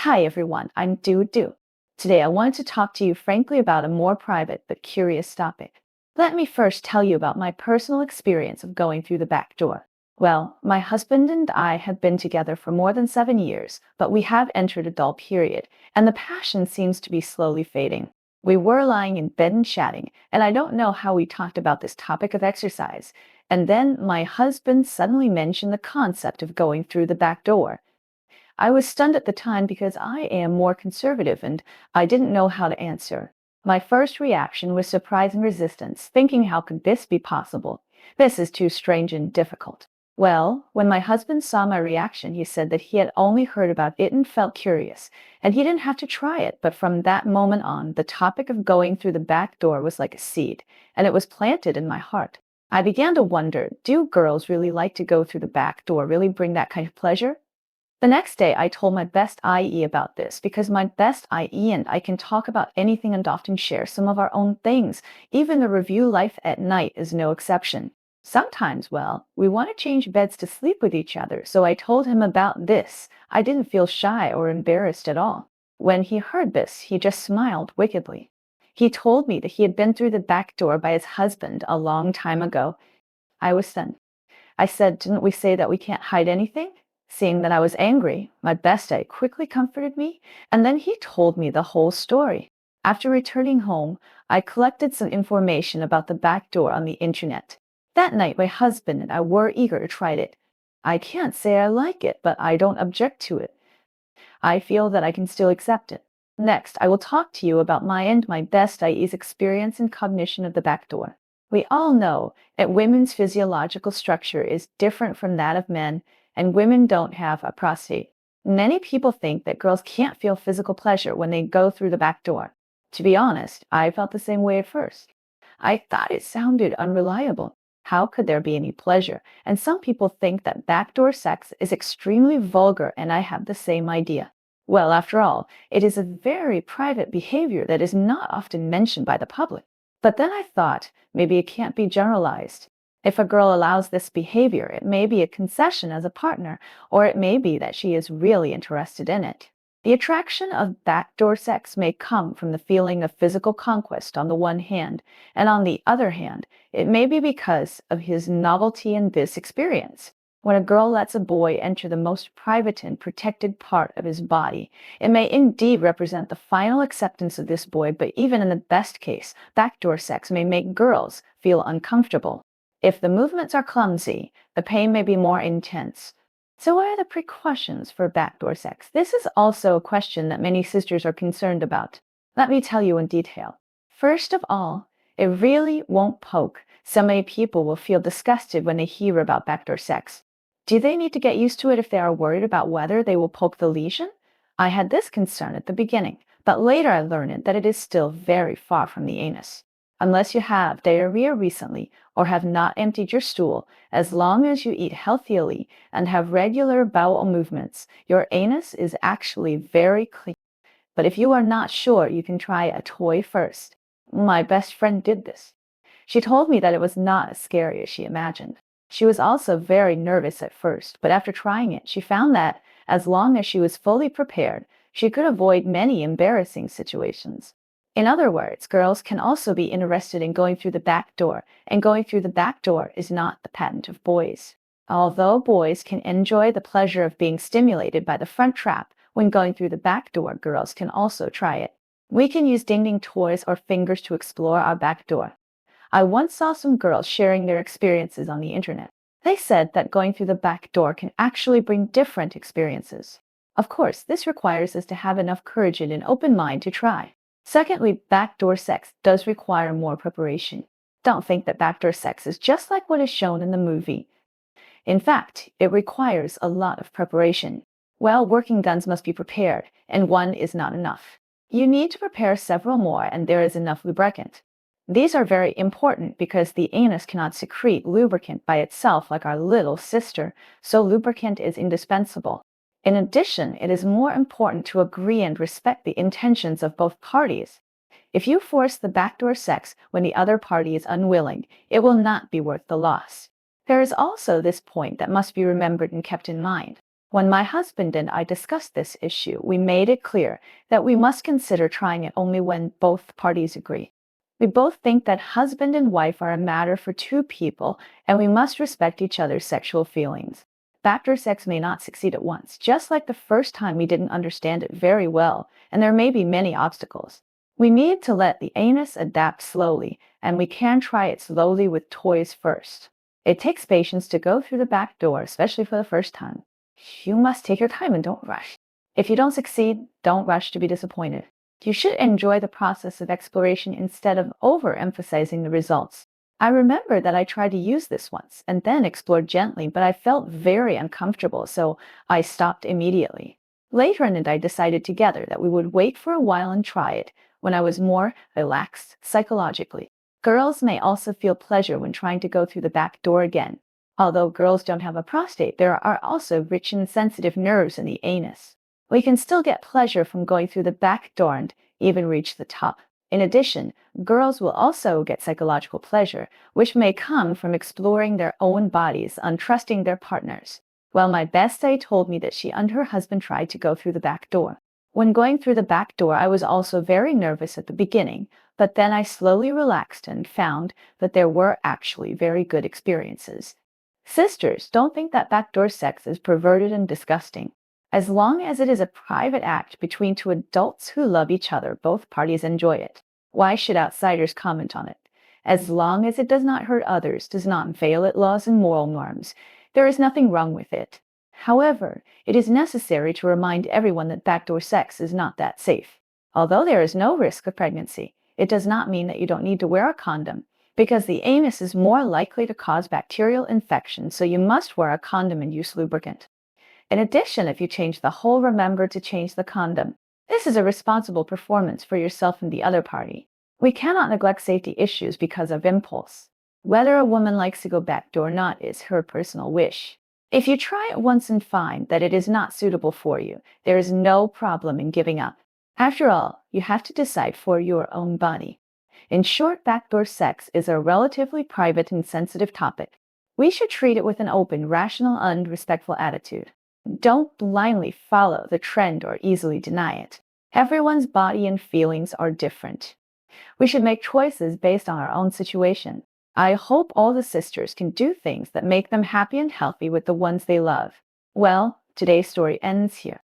Hi everyone, I'm Do. Today I wanted to talk to you frankly about a more private but curious topic. Let me first tell you about my personal experience of going through the back door. Well, my husband and I have been together for more than 7 years, but we have entered a dull period, and the passion seems to be slowly fading. We were lying in bed and chatting, and I don't know how we talked about this topic of exercise. And then my husband suddenly mentioned the concept of going through the back door. I was stunned at the time because I am more conservative and I didn't know how to answer. My first reaction was surprise and resistance, thinking how could this be possible? This is too strange and difficult. Well, when my husband saw my reaction, he said that he had only heard about it and felt curious, and he didn't have to try it. But from that moment on, the topic of going through the back door was like a seed, and it was planted in my heart. I began to wonder, do girls really like to go through the back door, really bring that kind of pleasure? The next day, I told my best IE about this because my best IE and I can talk about anything and often share some of our own things. Even the review life at night is no exception. Sometimes, well, we want to change beds to sleep with each other, so I told him about this. I didn't feel shy or embarrassed at all. When he heard this, he just smiled wickedly. He told me that he had been through the back door by his husband a long time ago. I was stunned. I said, "Didn't we say that we can't hide anything?" Seeing that I was angry, my bestie quickly comforted me, and then he told me the whole story. After returning home, I collected some information about the back door on the internet. That night, my husband and I were eager to try it. I can't say I like it, but I don't object to it. I feel that I can still accept it. Next, I will talk to you about my bestie's experience and cognition of the back door. We all know that women's physiological structure is different from that of men, and women don't have a prostate. Many people think that girls can't feel physical pleasure when they go through the back door. To be honest, I felt the same way at first. I thought it sounded unreliable. How could there be any pleasure? And some people think that backdoor sex is extremely vulgar, and I have the same idea. Well, after all, it is a very private behavior that is not often mentioned by the public. But then I thought, maybe it can't be generalized. If a girl allows this behavior, it may be a concession as a partner, or it may be that she is really interested in it. The attraction of backdoor sex may come from the feeling of physical conquest on the one hand, and on the other hand, it may be because of his novelty in this experience. When a girl lets a boy enter the most private and protected part of his body, it may indeed represent the final acceptance of this boy, but even in the best case, backdoor sex may make girls feel uncomfortable. If the movements are clumsy, the pain may be more intense. So what are the precautions for backdoor sex? This is also a question that many sisters are concerned about. Let me tell you in detail. First of all, it really won't poke. So many people will feel disgusted when they hear about backdoor sex. Do they need to get used to it if they are worried about whether they will poke the lesion? I had this concern at the beginning, but later I learned that it is still very far from the anus. Unless you have diarrhea recently or have not emptied your stool, as long as you eat healthily and have regular bowel movements, your anus is actually very clean. But if you are not sure, you can try a toy first. My best friend did this. She told me that it was not as scary as she imagined. She was also very nervous at first, but after trying it, she found that as long as she was fully prepared, she could avoid many embarrassing situations. In other words, girls can also be interested in going through the back door, and going through the back door is not the patent of boys. Although boys can enjoy the pleasure of being stimulated by the front trap when going through the back door, girls can also try it. We can use ding-ding toys or fingers to explore our back door. I once saw some girls sharing their experiences on the internet. They said that going through the back door can actually bring different experiences. Of course, this requires us to have enough courage and an open mind to try. Secondly, backdoor sex does require more preparation. Don't think that backdoor sex is just like what is shown in the movie. In fact, it requires a lot of preparation. Well, working guns must be prepared, and one is not enough. You need to prepare several more, and there is enough lubricant. These are very important because the anus cannot secrete lubricant by itself like our little sister, so lubricant is indispensable. In addition, it is more important to agree and respect the intentions of both parties. If you force the backdoor sex when the other party is unwilling, it will not be worth the loss. There is also this point that must be remembered and kept in mind. When my husband and I discussed this issue, we made it clear that we must consider trying it only when both parties agree. We both think that husband and wife are a matter for two people, and we must respect each other's sexual feelings. Backdoor sex may not succeed at once, just like the first time we didn't understand it very well, and there may be many obstacles. We need to let the anus adapt slowly, and we can try it slowly with toys first. It takes patience to go through the back door, especially for the first time. You must take your time and don't rush. If you don't succeed, don't rush to be disappointed. You should enjoy the process of exploration instead of overemphasizing the results. I remember that I tried to use this once and then explored gently, but I felt very uncomfortable, so I stopped immediately. Later in it, I decided together that we would wait for a while and try it when I was more relaxed psychologically. Girls may also feel pleasure when trying to go through the back door again. Although girls don't have a prostate, there are also rich and sensitive nerves in the anus. We can still get pleasure from going through the back door and even reach the top. In addition, girls will also get psychological pleasure, which may come from exploring their own bodies and trusting their partners. Well, my bestie told me that she and her husband tried to go through the back door. When going through the back door, I was also very nervous at the beginning, but then I slowly relaxed and found that there were actually very good experiences. Sisters, don't think that backdoor sex is perverted and disgusting. As long as it is a private act between two adults who love each other, both parties enjoy it. Why should outsiders comment on it? As long as it does not hurt others, does not violate laws and moral norms, there is nothing wrong with it. However, it is necessary to remind everyone that backdoor sex is not that safe. Although there is no risk of pregnancy, it does not mean that you don't need to wear a condom, because the anus is more likely to cause bacterial infection, so you must wear a condom and use lubricant. In addition, if you change the hole, remember to change the condom. This is a responsible performance for yourself and the other party. We cannot neglect safety issues because of impulse. Whether a woman likes to go backdoor or not is her personal wish. If you try it once and find that it is not suitable for you, there is no problem in giving up. After all, you have to decide for your own body. In short, backdoor sex is a relatively private and sensitive topic. We should treat it with an open, rational, and respectful attitude. Don't blindly follow the trend or easily deny it. Everyone's body and feelings are different. We should make choices based on our own situation. I hope all the sisters can do things that make them happy and healthy with the ones they love. Well, today's story ends here.